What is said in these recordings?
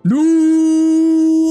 New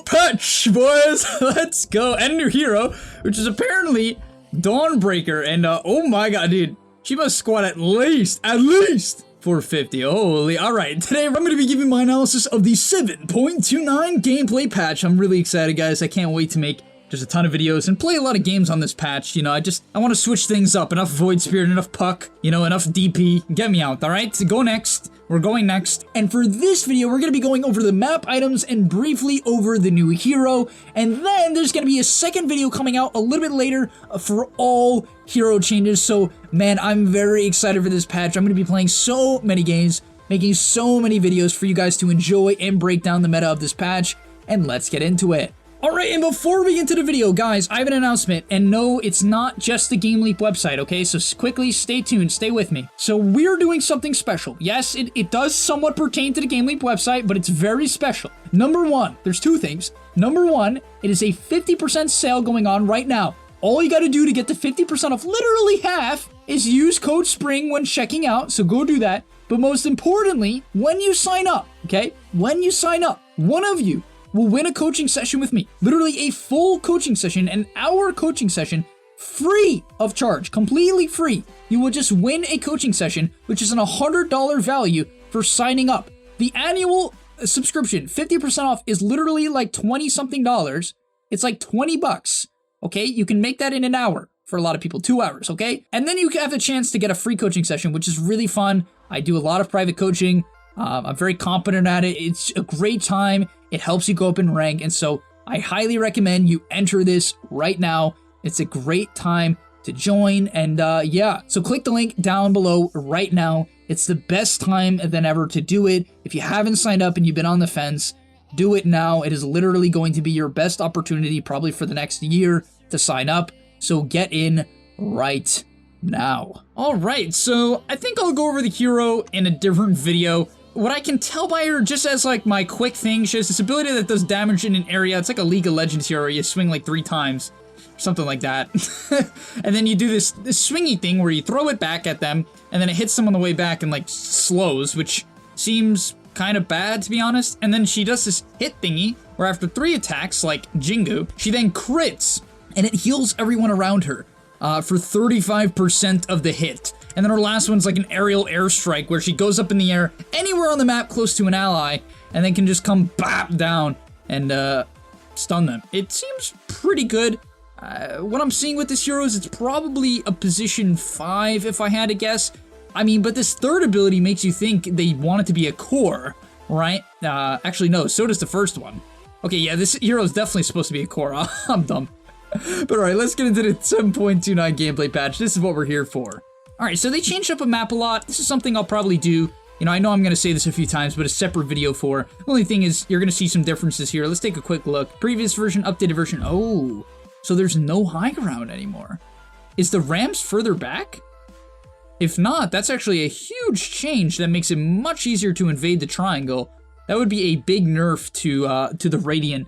patch, boys. Let's go. And new hero, which is apparently Dawnbreaker. And oh my god, dude, she must squat at least 450. Holy. All right, today I'm going to be giving my analysis of the 7.29 gameplay patch. I'm really excited, guys. I can't wait to make just a ton of videos and play a lot of games on this patch. You know, I want to switch things up. Enough Void Spirit, enough Puck, you know, enough DP. Get me out, all right? So go next. We're going next. And for this video, we're going to be going over the map items and briefly over the new hero. And then there's going to be a second video coming out a little bit later for all hero changes. So, man, I'm very excited for this patch. I'm going to be playing so many games, making so many videos for you guys to enjoy and break down the meta of this patch. And let's get into it. Alright, and before we get into the video, guys, I have an announcement, and no, it's not just the gameleap website, okay? So quickly, stay tuned, stay with me. So we're doing something special. Yes, it does somewhat pertain to the gameleap website, but it's very special. Number one, there's two things. Number one, it is a 50% sale going on right now. All you gotta do to get the 50% off, literally half, is use code SPRING when checking out, so go do that. But most importantly, when you sign up, okay? When you sign up, one of you will win a coaching session with me. Literally a full coaching session, an hour coaching session, free of charge, completely free. You will just win a coaching session, which is an $100 value for signing up. The annual subscription, 50% off, is literally like 20 something dollars. It's like 20 bucks, okay? You can make that in an hour for a lot of people, 2 hours, okay? And then you have the chance to get a free coaching session, which is really fun. I do a lot of private coaching. I'm very competent at it. It's a great time. It helps you go up in rank, and so I highly recommend you enter this right now. It's a great time to join, and yeah, so click the link down below right now. It's the best time than ever to do it. If you haven't signed up and you've been on the fence, do it now. It is literally going to be your best opportunity probably for the next year to sign up, so get in right now. All right, so I think I'll go over the hero in a different video. What I can tell by her, just as like my quick thing, she has this ability that does damage in an area. It's like a League of Legends hero. You swing like 3 times, something like that. And then you do this swingy thing where you throw it back at them, and then it hits them on the way back and like slows, which seems kind of bad, to be honest. And then she does this hit thingy where after 3 attacks, like Jingu, she then crits, and it heals everyone around her for 35% of the hit. And then her last one's like an aerial airstrike where she goes up in the air anywhere on the map close to an ally and then can just come bap down and stun them. It seems pretty good. What I'm seeing with this hero is it's probably a position 5 if I had to guess. I mean, but this third ability makes you think they want it to be a core, right? Actually, no, so does the first one. Okay, yeah, this hero is definitely supposed to be a core. I'm dumb. But alright, let's get into the 7.29 gameplay patch. This is what we're here for. Alright, so they changed up a map a lot. This is something I'll probably do. You know, I know I'm going to say this a few times, but a separate video for. The only thing is, you're going to see some differences here. Let's take a quick look. Previous version, updated version. Oh, so there's no high ground anymore. Is the ramps further back? If not, that's actually a huge change that makes it much easier to invade the triangle. That would be a big nerf to the Radiant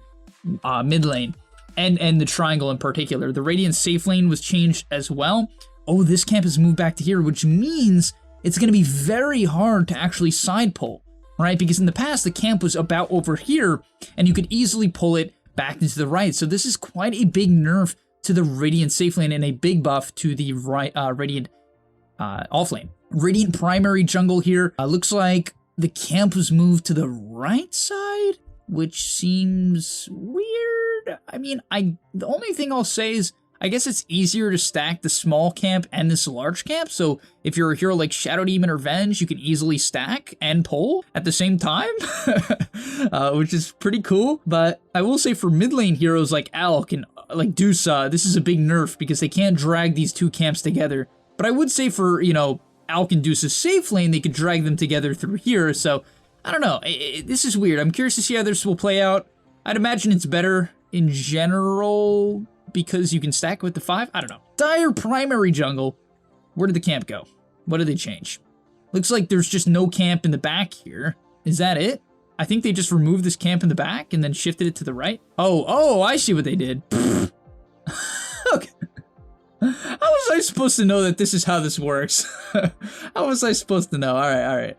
mid lane and the triangle in particular. The Radiant safe lane was changed as well. Oh, this camp has moved back to here, which means it's going to be very hard to actually side pull, right? Because in the past, the camp was about over here, and you could easily pull it back into the right. So this is quite a big nerf to the Radiant safe lane and a big buff to the Radiant off lane. Radiant primary jungle here. Looks like the camp was moved to the right side, which seems weird. I mean, the only thing I'll say is, I guess it's easier to stack the small camp and this large camp, so if you're a hero like Shadow Demon or Venge, you can easily stack and pull at the same time, which is pretty cool. But I will say for mid lane heroes like Alk and like Dusa, this is a big nerf because they can't drag these 2 camps together. But I would say for, you know, Alk and Dusa's safe lane, they could drag them together through here, so I don't know. This is weird. I'm curious to see how this will play out. I'd imagine it's better in general because you can stack with the 5? I don't know. Dire primary jungle. Where did the camp go? What did they change? Looks like there's just no camp in the back here. Is that it? I think they just removed this camp in the back and then shifted it to the right. Oh, I see what they did. Okay. How was I supposed to know that this is how this works? How was I supposed to know? All right.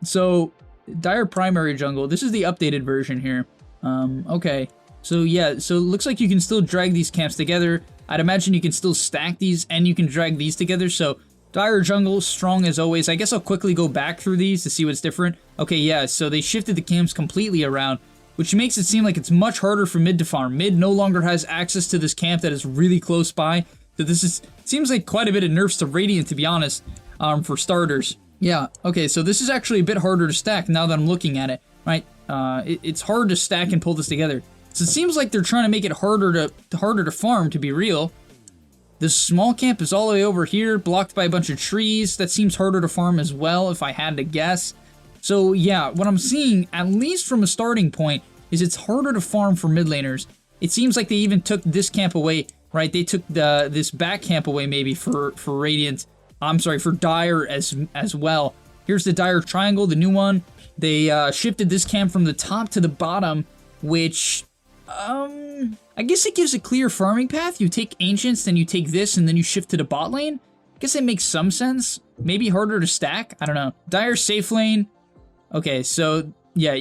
So Dire primary jungle. This is the updated version here. Okay. So yeah, so it looks like you can still drag these camps together. I'd imagine you can still stack these and you can drag these together. So Dire jungle, strong as always. I guess I'll quickly go back through these to see what's different. Okay, yeah, so they shifted the camps completely around, which makes it seem like it's much harder for mid to farm. Mid no longer has access to this camp that is really close by. So this seems like quite a bit of nerfs to Radiant, to be honest, for starters. Yeah, okay, so this is actually a bit harder to stack now that I'm looking at it, right? It's hard to stack and pull this together. So it seems like they're trying to make it harder to farm, to be real. This small camp is all the way over here, blocked by a bunch of trees. That seems harder to farm as well, if I had to guess. So yeah, what I'm seeing, at least from a starting point, is it's harder to farm for mid laners. It seems like they even took this camp away, right? They took this back camp away maybe for Radiant. I'm sorry, for Dire as well. Here's the Dire triangle, the new one. They shifted this camp from the top to the bottom, which, I guess it gives a clear farming path. You take Ancients, then you take this, and then you shift to the bot lane. I guess it makes some sense. Maybe harder to stack, I don't know. Dire safe lane. Okay, so, yeah,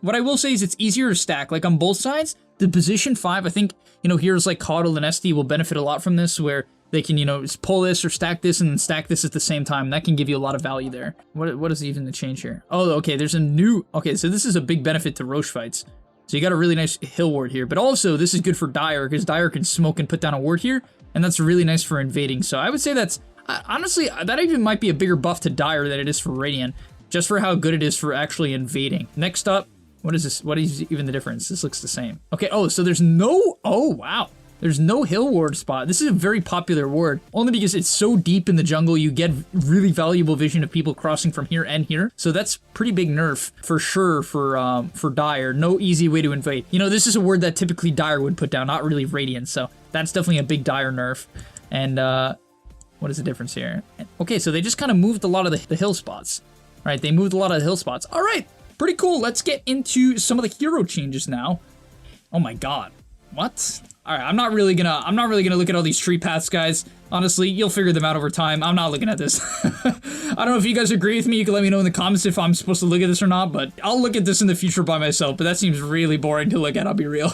what I will say is it's easier to stack. Like, on both sides, the position 5, I think, you know, heroes like Caudle and SD will benefit a lot from this, where they can, you know, just pull this or stack this and then stack this at the same time. That can give you a lot of value there. What is even the change here? Oh, okay, there's a new... Okay, so this is a big benefit to Roche fights. So you got a really nice hill ward here. But also, this is good for Dire, because Dire can smoke and put down a ward here, and that's really nice for invading. So I would say that's... Honestly, that even might be a bigger buff to Dire than it is for Radiant, just for how good it is for actually invading. Next up, what is this? What is even the difference? This looks the same. Okay, oh, so there's no... Oh, wow. There's no hill ward spot. This is a very popular ward, only because it's so deep in the jungle, you get really valuable vision of people crossing from here and here. So that's pretty big nerf for sure for Dire. No easy way to invade. You know, this is a ward that typically Dire would put down, not really Radiant. So that's definitely a big Dire nerf. And what is the difference here? Okay, so they just kind of moved a lot of the hill spots. Right, they moved a lot of the hill spots. All right, pretty cool. Let's get into some of the hero changes now. Oh my god. What? All right, I'm not really gonna look at all these tree paths, guys. Honestly, you'll figure them out over time. I'm not looking at this. I don't know if you guys agree with me. You can let me know in the comments if I'm supposed to look at this or not, but I'll look at this in the future by myself, but that seems really boring to look at, I'll be real.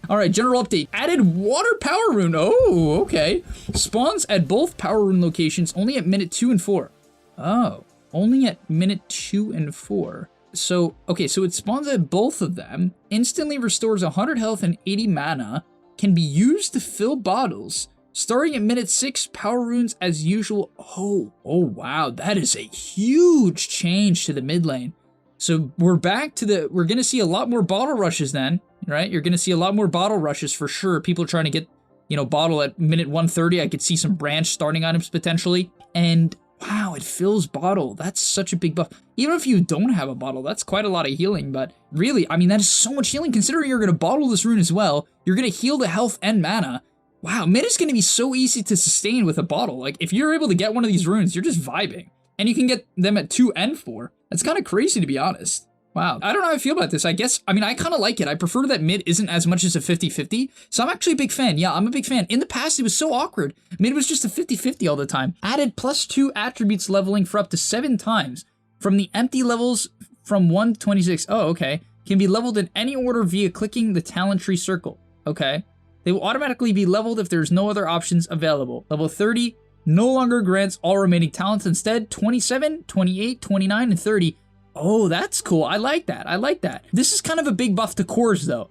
All right, general update. Added water power rune. Oh, okay. Spawns at both power rune locations only at minute 2 and 4. Oh, only at minute 2 and 4. So, okay, so it spawns at both of them, instantly restores 100 health and 80 mana, can be used to fill bottles, starting at minute 6, power runes as usual. Oh wow, that is a huge change to the mid lane. So we're back to we're gonna see a lot more bottle rushes then, right? You're gonna see a lot more bottle rushes for sure. People trying to get, you know, bottle at minute 130. I could see some branch starting items potentially. And wow, it fills bottle. That's such a big buff. Even if you don't have a bottle, that's quite a lot of healing, but really, I mean, that is so much healing considering you're going to bottle this rune as well. You're going to heal the health and mana. Wow, mid is going to be so easy to sustain with a bottle. Like, if you're able to get one of these runes, you're just vibing. And you can get them at 2 and 4. That's kind of crazy, to be honest. Wow, I don't know how I feel about this. I mean, I kind of like it. I prefer that mid isn't as much as a 50-50. So I'm actually a big fan. Yeah, I'm a big fan. In the past, it was so awkward. Mid was just a 50-50 all the time. Added +2 attributes leveling for up to 7 times. From the empty levels from 1 to 26. Oh, okay. Can be leveled in any order via clicking the talent tree circle. Okay. They will automatically be leveled if there's no other options available. Level 30 no longer grants all remaining talents. Instead, 27, 28, 29, and 30. Oh, that's cool. I like that. I like that. This is kind of a big buff to cores, though.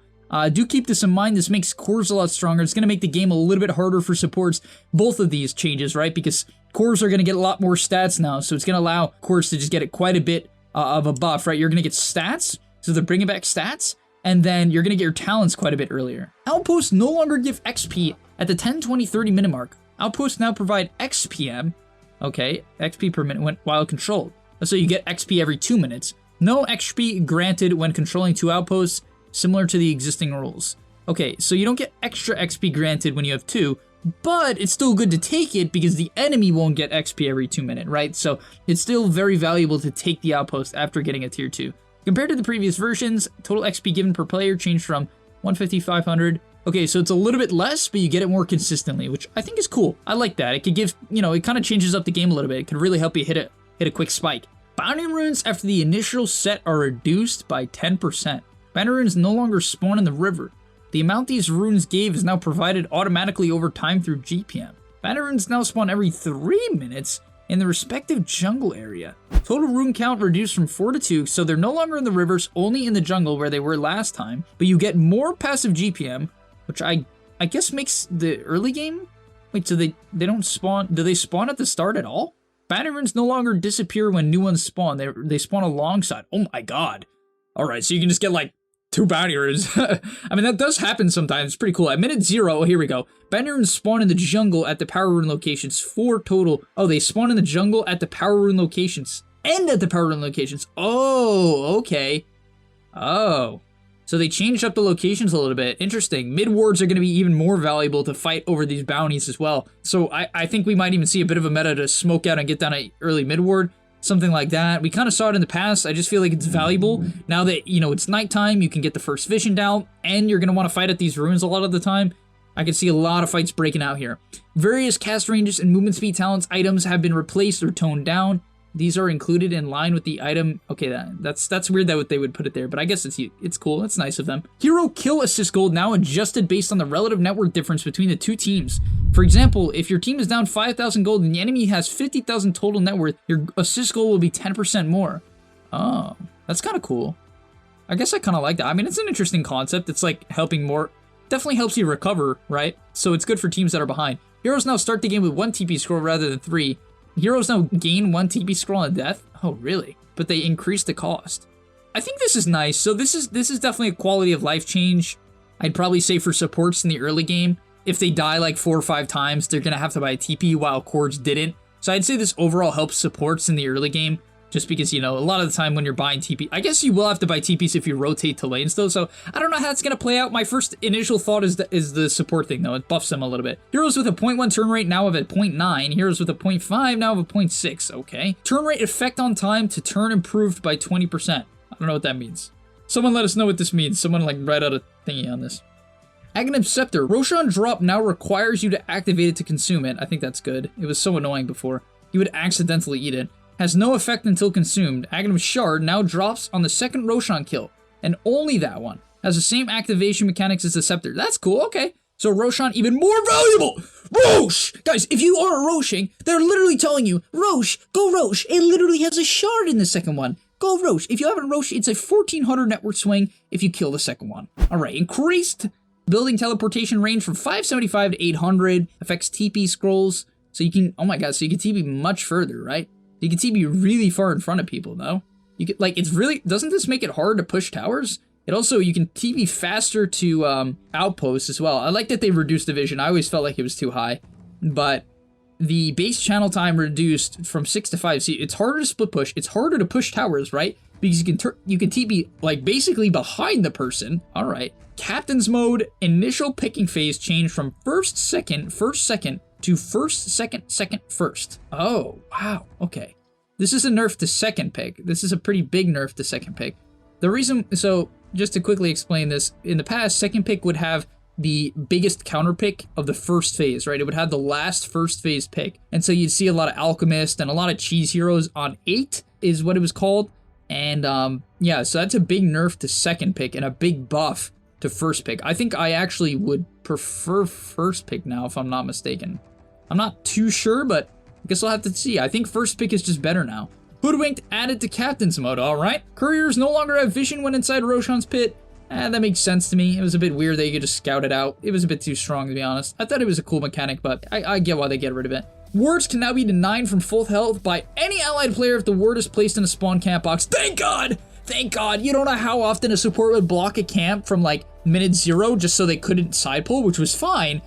Do keep this in mind. This makes cores a lot stronger. It's going to make the game a little bit harder for supports. Both of these changes, right? Because cores are going to get a lot more stats now. So it's going to allow cores to just get it quite a bit of a buff, right? You're going to get stats. So they're bringing back stats. And then you're going to get your talents quite a bit earlier. Outposts no longer give XP at the 10, 20, 30 minute mark. Outposts now provide XPM. Okay, XP per minute while controlled. So you get XP every 2 minutes. No XP granted when controlling 2 outposts, similar to the existing rules. Okay, so you don't get extra XP granted when you have 2, but it's still good to take it because the enemy won't get XP every 2 minutes, right? So it's still very valuable to take the outpost after getting a tier 2. Compared to the previous versions, total XP given per player changed from 150, 500. Okay, so it's a little bit less, but you get it more consistently, which I think is cool. I like that. It could give, you know, it kind of changes up the game a little bit. It could really help you hit a quick spike. Bounty runes after the initial set are reduced by 10%. Bounty runes no longer spawn in the river. The amount these runes gave is now provided automatically over time through GPM. Bounty runes now spawn every 3 minutes in the respective jungle area. Total rune count reduced from 4 to 2, so they're no longer in the rivers, only in the jungle where they were last time, but you get more passive GPM, which I guess makes the early game? Wait, so they don't spawn, do they spawn at the start at all? Bounty runes no longer disappear when new ones spawn, they spawn alongside. Oh my god. Alright, so you can just get like 2 bounty runes. I mean, that does happen sometimes. It's pretty cool. At minute 0, oh, here we go. Bounty runes spawn in the jungle at the power rune locations. 4 total. Oh, they spawn in the jungle at the power rune locations. And at the power rune locations. Oh, okay. Oh. So they changed up the locations a little bit. Interesting. Mid wards are going to be even more valuable to fight over these bounties as well. So I think we might even see a bit of a meta to smoke out and get down a early mid ward. Something like that. We kind of saw it in the past. I just feel like it's valuable. Now that, you know, it's nighttime, you can get the first vision down, and you're going to want to fight at these ruins a lot of the time. I can see a lot of fights breaking out here. Various cast ranges and movement speed talents items have been replaced or toned down. These are included in line with the item. Okay, that's weird that they would put it there, but I guess it's cool. It's nice of them. Hero kill assist gold now adjusted based on the relative net worth difference between the 2 teams. For example, if your team is down 5,000 gold and the enemy has 50,000 total net worth, your assist gold will be 10% more. Oh, that's kind of cool. I guess I kind of like that. I mean, it's an interesting concept. It's like helping more. Definitely helps you recover, right? So it's good for teams that are behind. Heroes now start the game with 1 TP scroll rather than 3. Heroes now gain 1 TP scroll on death? Oh, really? But they increase the cost. I think this is nice. So this is definitely a quality of life change. I'd probably say for supports in the early game, if they die like 4 or 5 times, they're going to have to buy a TP while cords didn't. So I'd say this overall helps supports in the early game. Just because, you know, a lot of the time when you're buying TP, I guess you will have to buy TPs if you rotate to lanes though, so I don't know how it's going to play out. My first initial thought is the support thing though. It buffs them a little bit. Heroes with a 0.1 turn rate now have a 0.9. Heroes with a 0.5 now have a 0.6, okay. Turn rate effect on time to turn improved by 20%. I don't know what that means. Someone let us know what this means. Someone like write out a thingy on this. Aghanim Scepter. Roshan drop now requires you to activate it to consume it. I think that's good. It was so annoying before. You would accidentally eat it. Has no effect until consumed. Aghanim Shard now drops on the second Roshan kill, and only that one. Has the same activation mechanics as the Scepter. That's cool, okay. So Roshan even more valuable! Rosh! Guys, if you are Roshing, they're literally telling you, Rosh, go Rosh. It literally has a shard in the second one. Go Rosh. If you haven't Rosh, it's a 1400 network swing if you kill the second one. Alright, increased building teleportation range from 575 to 800. Affects TP scrolls. So you can, oh my god, so you can TP much further, right? You can TP really far in front of people, though. You can, like, it's really, doesn't this make it hard to push towers? It also, you can TP faster to outposts as well. I like that they reduced the vision. I always felt like it was too high. But the base channel time reduced from 6 to 5. See, it's harder to split push. It's harder to push towers, right? Because you can TP, like, basically behind the person. All right. Captain's mode, initial picking phase changed from first, second, to first, second, first. Oh, wow, okay. This is a nerf to second pick. This is a pretty big nerf to second pick. The reason, so just to quickly explain this, in the past, second pick would have the biggest counter pick of the first phase, right? It would have the last first phase pick. And so you'd see a lot of Alchemist and a lot of cheese heroes on 8 is what it was called. And yeah, so that's a big nerf to second pick and a big buff to first pick. I think I actually would prefer first pick now, if I'm not mistaken. I'm not too sure, but I guess I'll have to see. I think first pick is just better now. Hoodwinked added to Captain's mode, alright. Couriers no longer have vision when inside Roshan's pit. That makes sense to me. It was a bit weird that you could just scout it out. It was a bit too strong, to be honest. I thought it was a cool mechanic, but I get why they get rid of it. Wards can now be denied from full health by any allied player if the ward is placed in a spawn camp box. Thank God! Thank God! You don't know how often a support would block a camp from like minute 0 just so they couldn't side pull, which is fine,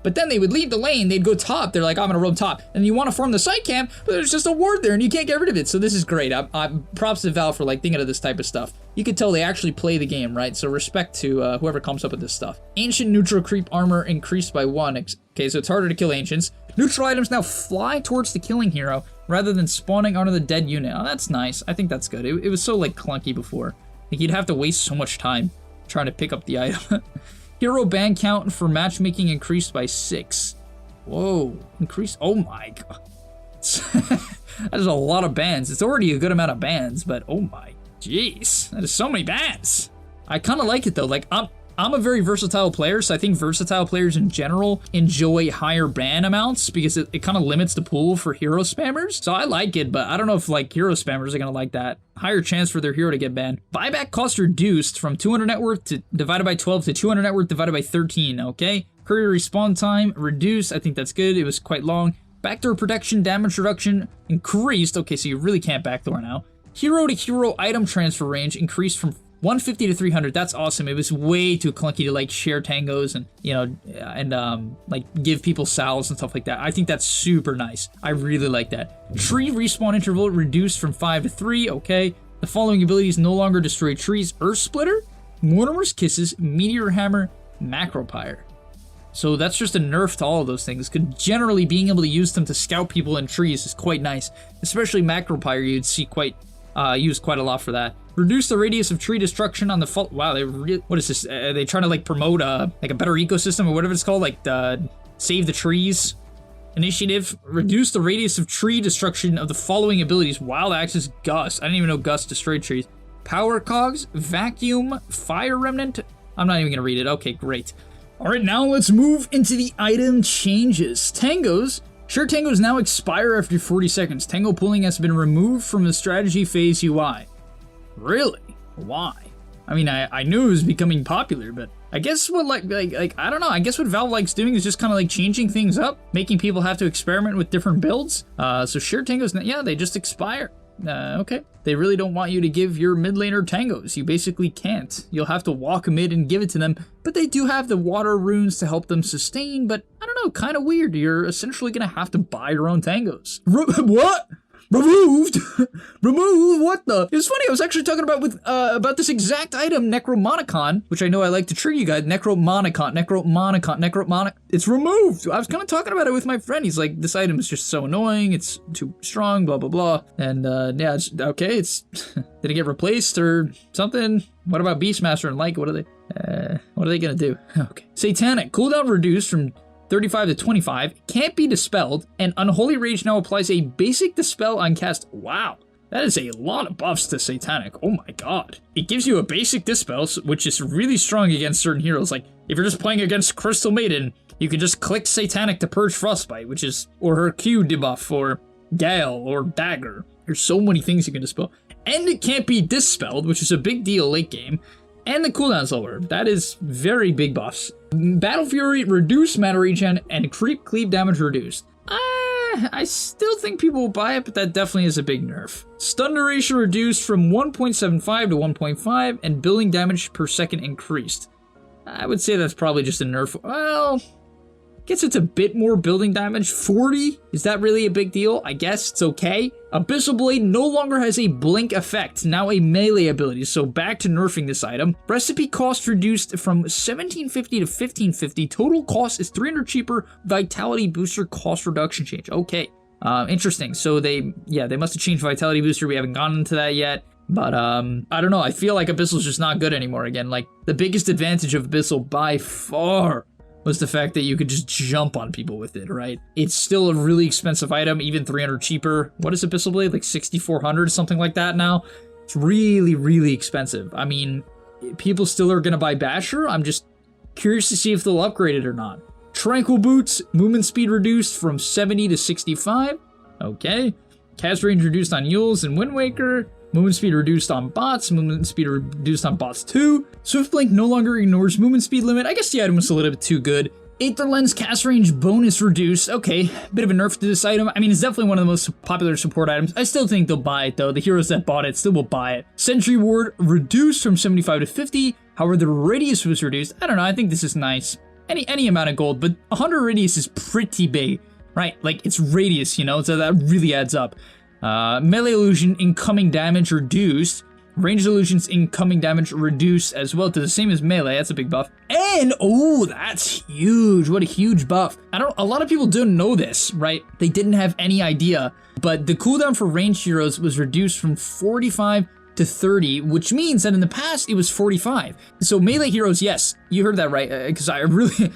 but then they would leave the lane, they'd go top, they're like, I'm gonna roam top, and you want to form the side camp, but there's just a ward there and you can't get rid of it, so this is great. I'm props to Val for like thinking of this type of stuff. You could tell they actually play the game, right? So respect to whoever comes up with this stuff. Ancient neutral creep armor increased by 1. Okay, so it's harder to kill ancients. Neutral items now fly towards the killing hero rather than spawning onto the dead unit. Oh, that's nice. I think that's good. It was so like clunky before. Like you'd have to waste so much time trying to pick up the item. Hero ban count for matchmaking increased by 6. Whoa, increased. Oh my god. That is a lot of bans. It's already a good amount of bans, but oh my jeez, that is so many bans. I kind of like it though. Like I'm a very versatile player, so I think versatile players in general enjoy higher ban amounts because it kind of limits the pool for hero spammers. So I like it, but I don't know if like hero spammers are gonna like that. Higher chance for their hero to get banned. Buyback cost reduced from 200 net worth to divided by 12 to 200 net worth divided by 13. Okay, courier respawn time reduced. I think that's good. It was quite long. Backdoor protection damage reduction increased. Okay, so you really can't backdoor now. Hero to hero item transfer range increased from 150 to 300. That's awesome. It was way too clunky to like share tangos and, you know, and like give people salves and stuff like that. I think that's super nice. I really like that. Tree respawn interval reduced from 5 to 3. Okay. The following abilities no longer destroy trees: Earth Splitter, Mortimer's Kisses, Meteor Hammer, Macropyre. So that's just a nerf to all of those things, because generally being able to use them to scout people in trees is quite nice. Especially Macropyre, you'd see quite used quite a lot for that. Reduce the radius of tree destruction on the wow, what is this? Are they trying to like promote like a better ecosystem or whatever it's called, like the Save the Trees initiative? Reduce the radius of tree destruction of the following abilities: Wild Axis, Gust. I didn't even know Gust destroyed trees. Power Cogs, Vacuum, Fire Remnant. I'm not even gonna read it. Okay, great. All right, now let's move into the item changes. Tangos. Sure, tangos now expire after 40 seconds. Tango pooling has been removed from the strategy phase UI. Really? Why? I mean, I knew it was becoming popular, but I guess what like I don't know. I guess what Valve likes doing is just kind of like changing things up, making people have to experiment with different builds. So sure, tangos, yeah, they just expire. Okay. They really don't want you to give your mid laner tangos. You basically can't. You'll have to walk mid and give it to them, but they do have the water runes to help them sustain, but I don't know, kind of weird. You're essentially gonna have to buy your own tangos. What? Removed? Removed? What the? It was funny, I was actually talking about this exact item, Necromonicon, which I know I like to trigger you guys. Necromonicon. It's removed. I was kind of talking about it with my friend. He's like, this item is just so annoying. It's too strong, blah, blah, blah. And yeah, okay, it's, did it get replaced or something? What about Beastmaster and like, what are they gonna do? Okay. Satanic, cooldown reduced from 35 to 25, can't be dispelled, and Unholy Rage now applies a basic dispel on cast. Wow, that is a lot of buffs to Satanic. Oh my god. It gives you a basic dispel, which is really strong against certain heroes. Like, if you're just playing against Crystal Maiden, you can just click Satanic to purge Frostbite, which is, or her Q debuff, or Gale, or Dagger. There's so many things you can dispel. And it can't be dispelled, which is a big deal late game. And the cooldown's lower. That is very big buffs. Battle Fury, reduced mana regen, and creep cleave damage reduced. I still think people will buy it, but that definitely is a big nerf. Stun duration reduced from 1.75 to 1.5, and building damage per second increased. I would say that's probably just a nerf. Well, guess it's a bit more building damage. 40? Is that really a big deal? I guess it's okay. Abyssal Blade no longer has a blink effect, now a melee ability, so back to nerfing this item. Recipe cost reduced from 1750 to 1550. Total cost is 300 cheaper. Vitality booster cost reduction change. Okay, interesting. So they must have changed Vitality booster. We haven't gone into that yet. But, I don't know. I feel like Abyssal's just not good anymore again. Like, the biggest advantage of Abyssal by far was the fact that you could just jump on people with it, right? It's still a really expensive item, even 300 cheaper. What is Abyssal Blade? Like 6,400, something like that now? It's really, really expensive. I mean, people still are gonna buy Basher. I'm just curious to see if they'll upgrade it or not. Tranquil Boots, movement speed reduced from 70 to 65. Okay. Cast range reduced on Yules and Wind Waker. Movement speed reduced on bots, movement speed reduced on bots too. Swift Blink no longer ignores movement speed limit. I guess the item was a little bit too good. Aether Lens cast range bonus reduced. Okay, bit of a nerf to this item. I mean, it's definitely one of the most popular support items. I still think they'll buy it though. The heroes that bought it still will buy it. Sentry Ward reduced from 75 to 50. However, the radius was reduced. I don't know, I think this is nice. Any amount of gold, but 100 radius is pretty big, right? Like, it's radius, you know, so that really adds up. Melee illusion incoming damage reduced. Ranged illusions incoming damage reduced as well to the same as melee. That's a big buff. And oh, that's huge. What a huge buff. A lot of people don't know this, right? They didn't have any idea, but the cooldown for ranged heroes was reduced from 45 to 30, which means that in the past it was 45. So melee heroes, yes, you heard that right, because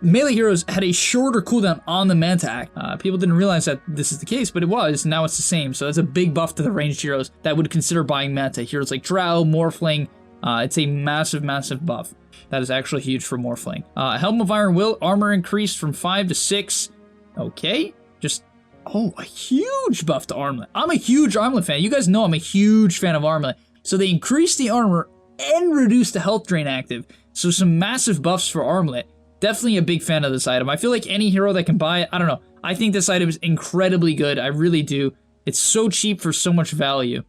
melee heroes had a shorter cooldown on the mana attack. People didn't realize that this is the case, but it was. Now it's the same. So that's a big buff to the ranged heroes that would consider buying Manta. Heroes like Drow, Morphling, it's a massive, massive buff. That is actually huge for Morphling. Helm of Iron Will, armor increased from 5 to 6. Okay, just, oh, a huge buff to Armlet. I'm a huge Armlet fan. You guys know I'm a huge fan of Armlet. So they increased the armor and reduced the health drain active. So some massive buffs for Armlet. Definitely a big fan of this item. I feel like any hero that can buy it, I don't know. I think this item is incredibly good. I really do. It's so cheap for so much value.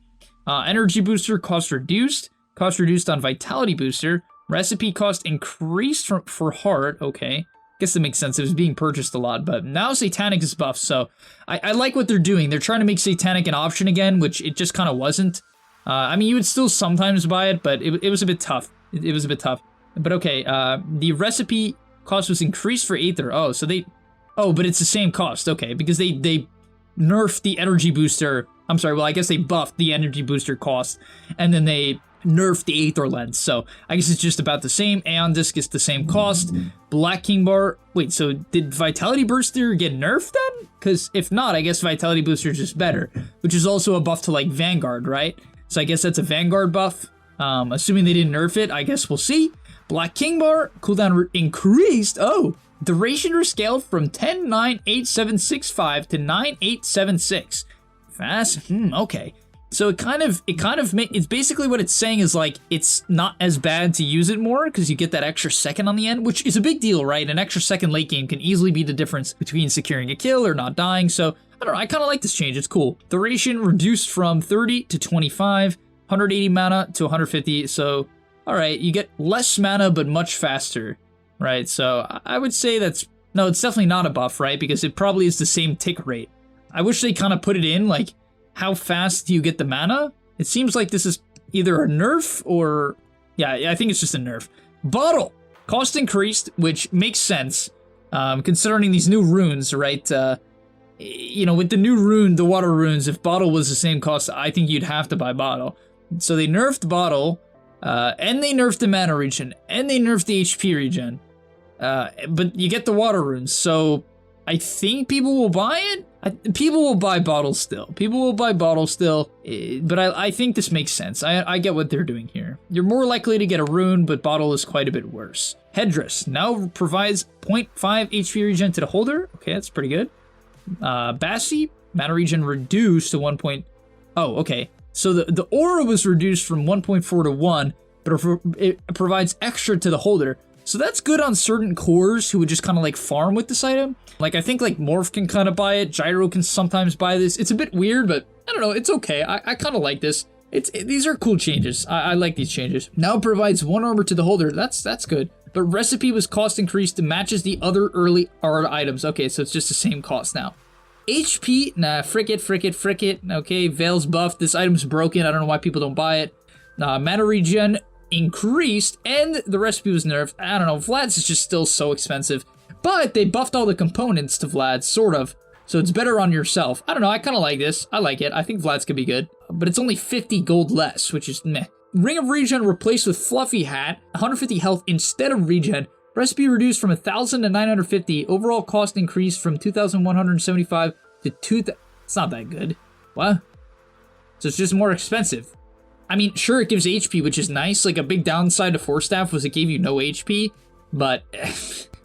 Energy booster cost reduced. Cost reduced on Vitality booster. Recipe cost increased for heart. Okay. Guess that makes sense. It was being purchased a lot, but now Satanic is buffed. So I like what they're doing. They're trying to make Satanic an option again, which it just kind of wasn't. I mean, you would still sometimes buy it, but it was a bit tough. It was a bit tough. But okay, the recipe cost was increased for Aether. Oh, so but it's the same cost. Okay, because they nerfed the energy booster. I'm sorry, well, I guess they buffed the energy booster cost, and then they nerfed the Aether lens. So I guess it's just about the same. Aeon Disc is the same cost. Black King Bar. Wait, so did Vitality Booster get nerfed then? Because if not, I guess Vitality Booster is just better, which is also a buff to like Vanguard, right? So I guess that's a Vanguard buff. Assuming they didn't nerf it, I guess we'll see. Black King Bar, cooldown increased. Oh, duration rescaled from 10-9-8-7-6-5 to 9-8-7-6. Fast? Okay. So it's basically what it's saying is like, it's not as bad to use it more because you get that extra second on the end, which is a big deal, right? An extra second late game can easily be the difference between securing a kill or not dying. So I don't know, I kind of like this change, it's cool. Duration reduced from 30 to 25, 180 mana to 150, so, alright, you get less mana but much faster, right? So, I would say no, it's definitely not a buff, right? Because it probably is the same tick rate. I wish they kind of put it in, like, how fast do you get the mana? It seems like this is either a nerf or, yeah, I think it's just a nerf. Bottle! Cost increased, which makes sense, considering these new runes, right? You know, with the new rune, the water runes, if Bottle was the same cost, I think you'd have to buy Bottle. So they nerfed Bottle, and they nerfed the mana regen, and they nerfed the HP regen. But you get the water runes, so I think people will buy it. People will buy Bottle still. People will buy Bottle still, but I think this makes sense. I get what they're doing here. You're more likely to get a rune, but Bottle is quite a bit worse. Headdress now provides 0.5 HP regen to the holder. Okay, that's pretty good. Bassi, mana regen reduced to 1. Oh, okay. So the aura was reduced from 1.4 to 1, but it provides extra to the holder. So that's good on certain cores who would just kind of like farm with this item. Like I think like Morph can kind of buy it, Gyro can sometimes buy this. It's a bit weird, but I don't know, it's okay. I kind of like this. These are cool changes. I like these changes. Now it provides 1 armor to the holder. That's good. But recipe was cost increased to matches the other early art items. Okay, so it's just the same cost now. HP, nah, frick it. Okay, Veil's buffed. This item's broken. I don't know why people don't buy it. Mana regen increased, and the recipe was nerfed. I don't know, Vlad's is just still so expensive. But they buffed all the components to Vlad's, sort of. So it's better on yourself. I don't know, I kind of like this. I like it. I think Vlad's could be good. But it's only 50 gold less, which is meh. Ring of Regen replaced with Fluffy Hat, 150 health instead of regen. Recipe reduced from 1,000 to 950. Overall cost increased from 2,175 to 2,000. It's not that good. What? So it's just more expensive. I mean, sure, it gives HP, which is nice. Like, a big downside to Force Staff was it gave you no HP. But,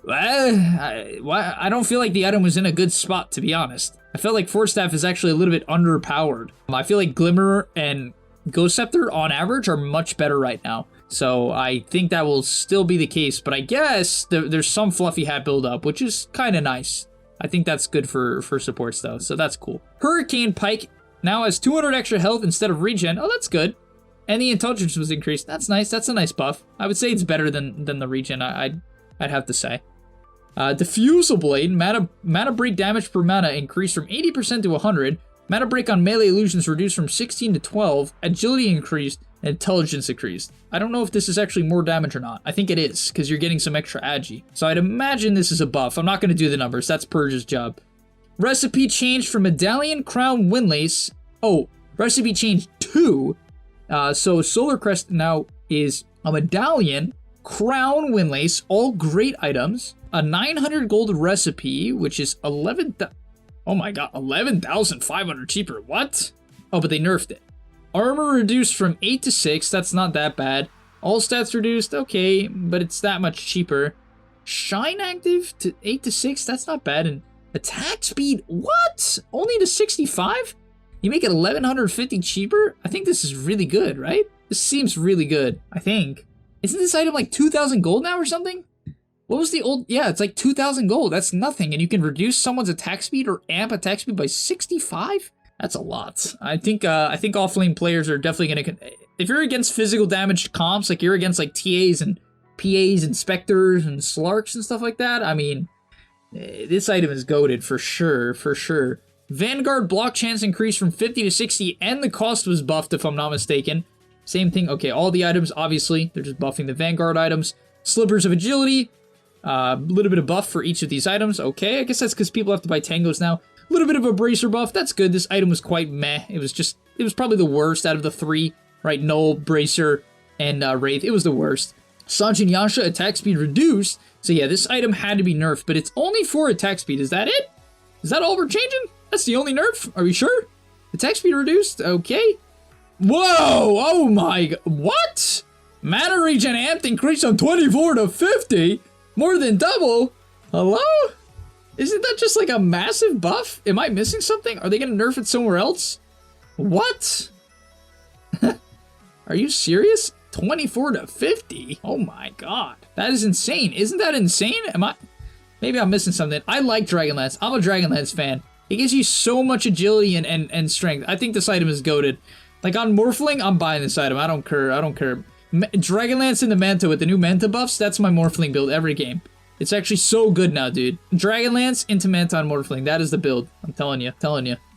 I don't feel like the item was in a good spot, to be honest. I felt like Force Staff is actually a little bit underpowered. I feel like Glimmer and Ghost Scepter, on average, are much better right now. So I think that will still be the case. But I guess there's some Fluffy Hat build-up, which is kind of nice. I think that's good for supports, though. So that's cool. Hurricane Pike now has 200 extra health instead of regen. Oh, that's good. And the intelligence was increased. That's nice. That's a nice buff. I would say it's better than the regen, I'd have to say. Diffusal Blade, mana break damage per mana increased from 80% to 100. Mana break on melee illusions reduced from 16 to 12. Agility increased, and intelligence increased. I don't know if this is actually more damage or not. I think it is, because you're getting some extra agi. So I'd imagine this is a buff. I'm not going to do the numbers. That's Purge's job. Recipe changed from Medallion, Crown, Windlace. Oh, recipe changed to So Solar Crest now is a medallion, crown, windlace, all great items, a 900 gold recipe, which is 11,500 cheaper. What? Oh, but they nerfed it. Armor reduced from 8 to 6. That's not that bad. All stats reduced. Okay, but it's that much cheaper. Shine active to 8 to 6. That's not bad. And attack speed. What? Only to 65? You make it 1,150 cheaper? I think this is really good, right? This seems really good, I think. Isn't this item like 2,000 gold now or something? What was the old? Yeah, it's like 2,000 gold. That's nothing. And you can reduce someone's attack speed or amp attack speed by 65? That's a lot. I think off-lane players are definitely going to... If you're against physical damage comps, like you're against like TAs and PAs and Spectres and Slarks and stuff like that, I mean, this item is goated for sure, for sure. Vanguard block chance increased from 50 to 60, and the cost was buffed, if I'm not mistaken. Same thing. Okay, all the items, obviously, they're just buffing the Vanguard items. Slippers of Agility, a little bit of buff for each of these items. Okay, I guess that's because people have to buy Tangos now. A little bit of a Bracer buff, that's good. This item was quite meh. It was probably the worst out of the three, right? Null, Bracer, and Wraith. It was the worst. Sanjin Yasha, attack speed reduced. So yeah, this item had to be nerfed, but it's only 4 attack speed. Is that it? Is that all we're changing? That's the only nerf? Are we sure? Attack speed reduced? Okay. Whoa! Oh my god. What? Mana regen amped increased from 24 to 50? More than double? Hello? Isn't that just like a massive buff? Am I missing something? Are they gonna nerf it somewhere else? What? Are you serious? 24 to 50? Oh my god. That is insane. Isn't that insane? Maybe I'm missing something. I like Dragonlance. I'm a Dragonlance fan. It gives you so much agility and strength. I think this item is goated. Like on Morphling, I'm buying this item. I don't care. Dragonlance in the Manta with the new Manta buffs, that's my Morphling build every game. It's actually so good now, dude. Dragonlance into Manta on Morphling. That is the build. I'm telling you.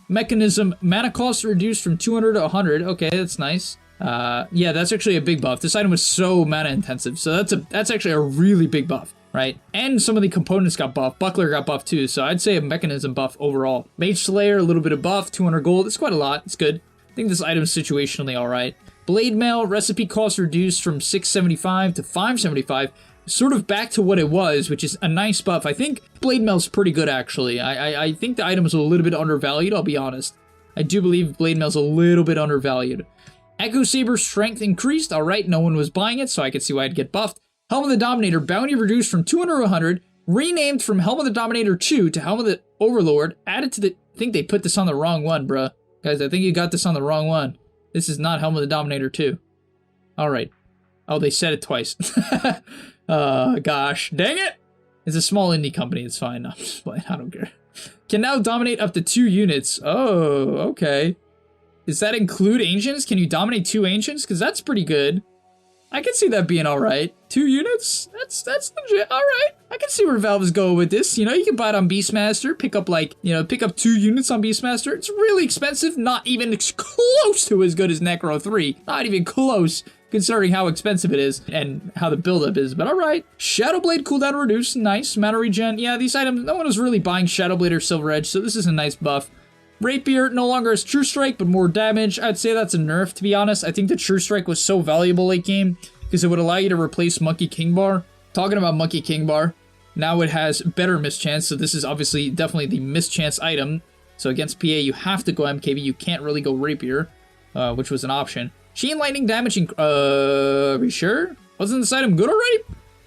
Mechanism, mana cost reduced from 200 to 100. Okay, that's nice. Yeah, that's actually a big buff. This item was so mana intensive. So that's actually a really big buff, right? And some of the components got buffed. Buckler got buffed too. So I'd say a mechanism buff overall. Mage Slayer, a little bit of buff, 200 gold. It's quite a lot. It's good. I think this item is situationally all right. Blade Mail, recipe cost reduced from 675 to 575. Sort of back to what it was, which is a nice buff. I think Blade Mail's pretty good, actually. I think the item is a little bit undervalued, I'll be honest. I do believe Blade Mail's a little bit undervalued. Echo Saber strength increased. All right, no one was buying it, so I could see why I'd get buffed. Helm of the Dominator, bounty reduced from 200 to 100. Renamed from Helm of the Dominator 2 to Helm of the Overlord. Added to the... I think they put this on the wrong one, bruh. Guys, I think you got this on the wrong one. This is not Helm of the Dominator 2. All right. Oh, they said it twice. Gosh. Dang it! It's a small indie company. It's fine. No, I'm just playing. I don't care. Can now dominate up to 2 units. Oh, okay. Does that include Ancients? Can you dominate 2 Ancients? Because that's pretty good. I can see that being alright. 2 units? That's legit. Alright. I can see where Valve is going with this. You know, you can buy it on Beastmaster. Pick up 2 units on Beastmaster. It's really expensive. Not even close to as good as Necro 3. Not even close, considering how expensive it is and how the buildup is. But alright. Shadowblade cooldown reduced. Nice. Mana regen. Yeah, these items, no one was really buying Shadowblade or Silver Edge, so this is a nice buff. Rapier no longer has True Strike, but more damage. I'd say that's a nerf, to be honest. I think the True Strike was so valuable late game because it would allow you to replace Monkey King Bar. Talking about Monkey King Bar, now it has better mischance, so this is obviously definitely the mischance item. So against PA, you have to go MKB. You can't really go Rapier, which was an option. Chain Lightning damage, are we sure? Wasn't this item good already?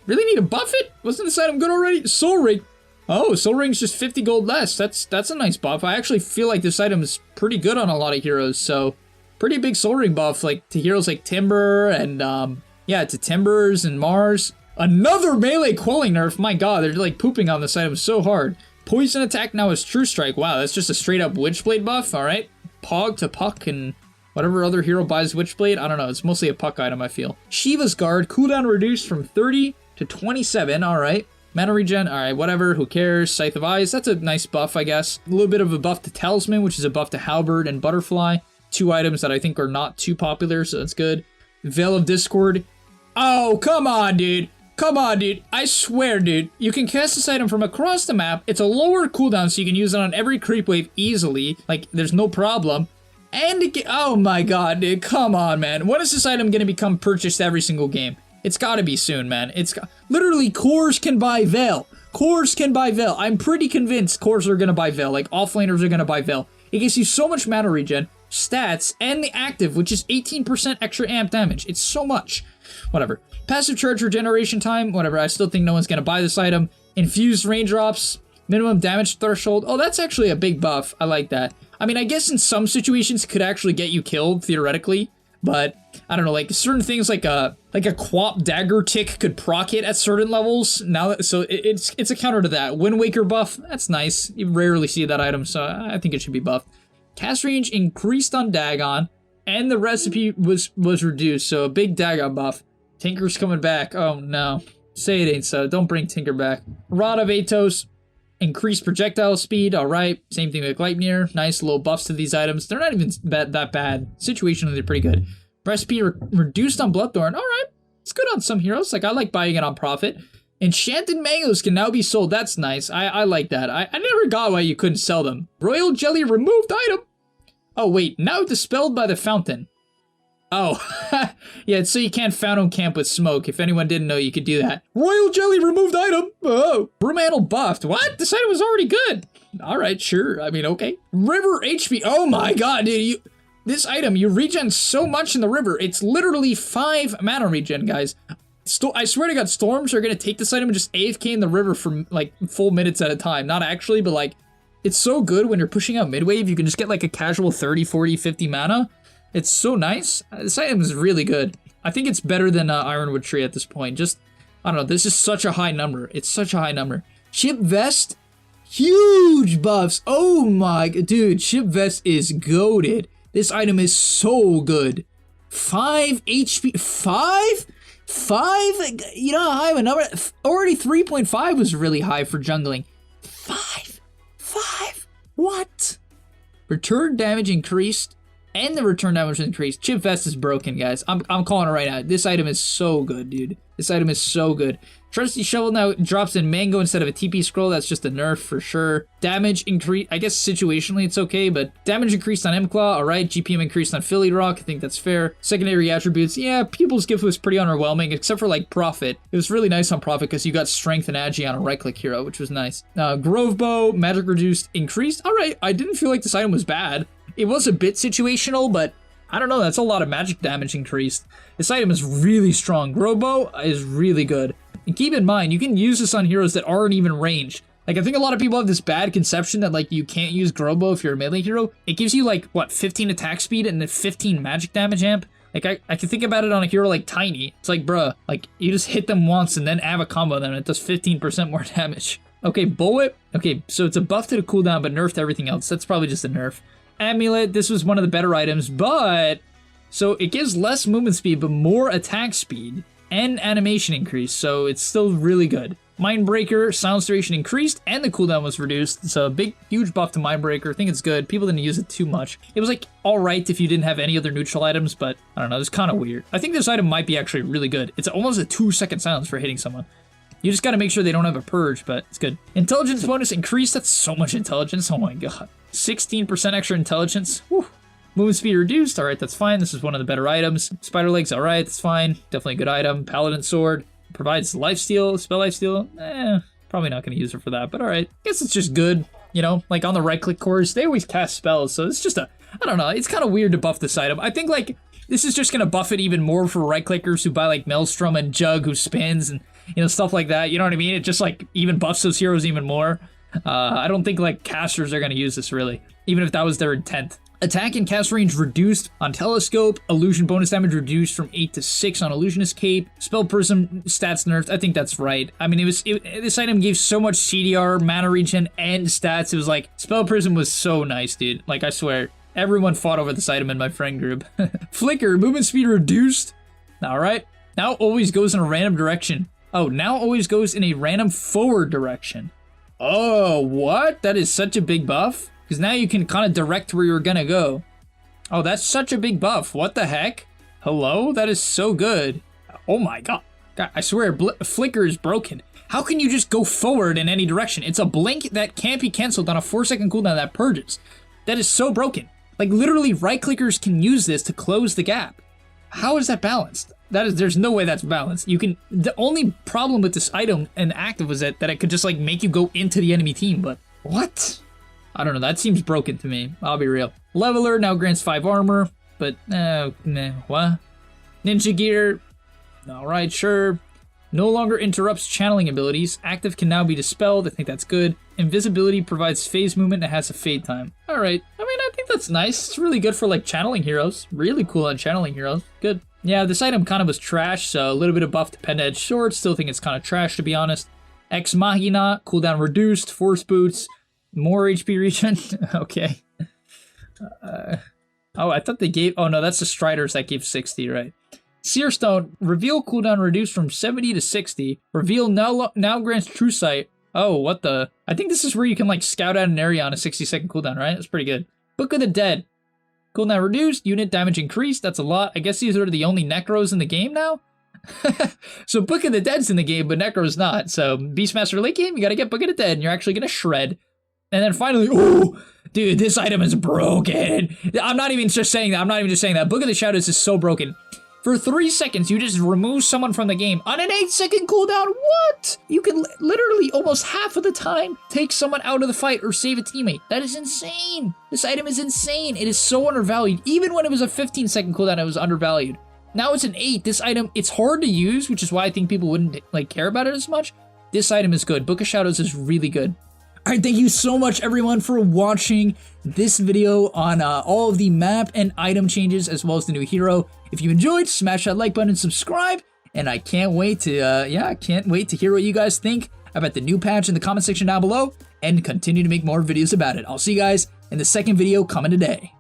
Really need to buff it? Wasn't this item good already? Soul Ring. Oh, Soul Ring's just 50 gold less. That's a nice buff. I actually feel like this item is pretty good on a lot of heroes, so pretty big Soul Ring buff, like to heroes like Timber and yeah, to Timbers and Mars. Another melee quelling nerf. My god, they're like pooping on this item so hard. Poison attack now is True Strike. Wow, that's just a straight up Witchblade buff. All right, Pog to Puck and whatever other hero buys Witchblade. I don't know. It's mostly a Puck item, I feel. Shiva's Guard cooldown reduced from 30 to 27. All right. Mana regen, alright, whatever, who cares? Scythe of Eyes, that's a nice buff, I guess. A little bit of a buff to Talisman, which is a buff to Halberd and Butterfly. 2 items that I think are not too popular, so that's good. Veil of Discord. Oh, come on, dude. Come on, dude. I swear, dude. You can cast this item from across the map. It's a lower cooldown, so you can use it on every creep wave easily. Like, there's no problem. And oh my god, dude, come on, man. When is this item gonna become purchased every single game? It's gotta be soon, man. Literally, cores can buy Veil. Cores can buy Veil. I'm pretty convinced cores are gonna buy Veil. Like, offlaners are gonna buy Veil. It gives you so much mana regen, stats, and the active, which is 18% extra amp damage. It's so much. Whatever. Passive charge regeneration time, whatever. I still think no one's gonna buy this item. Infused Raindrops, minimum damage threshold. Oh, that's actually a big buff. I like that. I mean, I guess in some situations it could actually get you killed, theoretically. But, I don't know, like, certain things like a Quap Dagger Tick could proc it at certain levels. So it's a counter to that. Wind Waker buff, that's nice. You rarely see that item, so I think it should be buffed. Cast range increased on Dagon, and the recipe was reduced, so a big Dagon buff. Tinker's coming back. Oh, no. Say it ain't so. Don't bring Tinker back. Rod of Atos. Increased projectile speed, alright. Same thing with Gleipnir. Nice little buffs to these items. They're not even that bad. Situationally, they're pretty good. Recipe reduced on Bloodthorn. Alright. It's good on some heroes. Like, I like buying it on profit. Enchanted mangoes can now be sold. That's nice. I like that. I never got why you couldn't sell them. Royal Jelly removed item. Oh, wait. Now dispelled by the fountain. Oh, yeah, so you can't fountain camp with smoke. If anyone didn't know, you could do that. Royal Jelly removed item. Oh, Broomhandle buffed. What? This item was already good. All right, sure. I mean, okay. River HP. Oh my god, dude. This item, you regen so much in the river. It's literally 5 mana regen, guys. I swear to god, storms are going to take this item and just AFK in the river for, like, full minutes at a time. Not actually, but, like, it's so good when you're pushing out mid-wave. You can just get, like, a casual 30, 40, 50 mana. It's so nice. This item is really good. I think it's better than Ironwood Tree at this point. Just, I don't know, this is such a high number. It's such a high number. Ship Vest, huge buffs. Oh my, dude, Ship Vest is goated. This item is so good. 5 HP, 5? 5? You know how high of a number? Already 3.5 was really high for jungling. 5? What? Return damage increased. And the return damage increased. Chip Vest is broken, guys. I'm calling it right now. This item is so good, dude. This item is so good. Trusty Shovel now drops in Mango instead of a TP scroll. That's just a nerf for sure. Damage increase. I guess situationally it's okay, but damage increased on M-Claw. Alright, GPM increased on Philly Rock. I think that's fair. Secondary attributes. Yeah, People's Gift was pretty underwhelming, except for like Prophet. It was really nice on Prophet because you got Strength and Agi on a right-click hero, which was nice. Grove Bow, magic reduced, increased. Alright, I didn't feel like this item was bad. It was a bit situational, but I don't know, that's a lot of magic damage increased. This item is really strong. Grobo is really good. And keep in mind, you can use this on heroes that aren't even ranged. Like, I think a lot of people have this bad conception that, like, you can't use Grobo if you're a melee hero. It gives you, like, what, 15 attack speed and then 15 magic damage amp? Like, I can think about it on a hero like Tiny. It's like, bruh, like, you just hit them once and then have a combo them and it does 15% more damage. Okay, Bullwhip. Okay, so it's a buff to the cooldown, but nerf to everything else. That's probably just a nerf. Amulet, this was one of the better items, but... So it gives less movement speed, but more attack speed and animation increase, so it's still really good. Mindbreaker, silence duration increased, and the cooldown was reduced, so a big, huge buff to Mindbreaker. I think it's good. People didn't use it too much. It was, like, alright if you didn't have any other neutral items, but, I don't know, it's kind of weird. I think this item might be actually really good. It's almost a 2-second silence for hitting someone. You just gotta make sure they don't have a purge, but it's good. Intelligence bonus increased. That's so much intelligence. Oh my god. 16% extra intelligence. Whew. Movement speed reduced. Alright, that's fine. This is one of the better items. Spider legs. Alright, that's fine. Definitely a good item. Paladin Sword. Provides lifesteal. Spell lifesteal. Probably not gonna use it for that, but alright. Guess it's just good. You know, like on the right click cores, they always cast spells, so it's just a... I don't know. It's kind of weird to buff this item. I think, like, this is just gonna buff it even more for right clickers who buy, like, Maelstrom and Jug who spins and, you know, stuff like that. You know what I mean? It just, like, even buffs those heroes even more. I don't think, like, casters are gonna use this, really. Even if that was their intent. Attack and cast range reduced on Telescope. Illusion bonus damage reduced from 8 to 6 on Illusionist Cape. Spell Prism stats nerfed. I think that's right. I mean, this item gave so much CDR, mana regen, and stats. It was like, Spell Prism was so nice, dude. Like, I swear. Everyone fought over this item in my friend group. Flicker, movement speed reduced. Alright. Now always goes in a random direction. Oh, now always goes in a random forward direction. Oh, what? That is such a big buff. Because now you can kind of direct where you're gonna go. Oh, that's such a big buff. What the heck? Hello? That is so good. Oh my god. God, I swear, Flicker is broken. How can you just go forward in any direction? It's a blink that can't be cancelled on a 4-second cooldown that purges. That is so broken. Like literally right clickers can use this to close the gap. How is that balanced? There's no way that's balanced. The only problem with this item and active was that it could just like make you go into the enemy team, but what? I don't know, that seems broken to me, I'll be real. Leveler now grants 5 armor, but what? Ninja gear, alright, sure. No longer interrupts channeling abilities. Active can now be dispelled, I think that's good. Invisibility provides phase movement and has a fade time. Alright, I mean, I think that's nice. It's really good for like channeling heroes. Really cool on channeling heroes, good. Yeah, this item kind of was trash, so a little bit of buff to Pen Edge Sword. Still think it's kind of trash, to be honest. Ex Machina, cooldown reduced, Force Boots, more HP regen. Okay. Oh, I thought they gave... Oh, no, that's the Striders that gave 60, right? Seer Stone, reveal cooldown reduced from 70 to 60. Reveal now grants True Sight. Oh, what the... I think this is where you can, like, scout out an area on a 60-second cooldown, right? That's pretty good. Book of the Dead. Cooldown reduced, unit damage increased, that's a lot. I guess these are the only Necros in the game now? So Book of the Dead's in the game, but Necro's not. So Beastmaster late game, you gotta get Book of the Dead, and you're actually gonna shred. And then finally, oh, dude, this item is broken. I'm not even just saying that. Book of the Shadows is so broken. For 3 seconds, you just remove someone from the game on an 8-second cooldown. What? You can literally almost half of the time take someone out of the fight or save a teammate. That is insane. This item is insane. It is so undervalued. Even when it was a 15-second cooldown, it was undervalued. Now it's an 8. This item, it's hard to use, which is why I think people wouldn't like care about it as much. This item is good. Book of Shadows is really good. All right, thank you so much, everyone, for watching this video on all of the map and item changes, as well as the new hero. If you enjoyed, smash that like button and subscribe. And I can't wait to, I can't wait to hear what you guys think about the new patch in the comment section down below, and continue to make more videos about it. I'll see you guys in the second video coming today.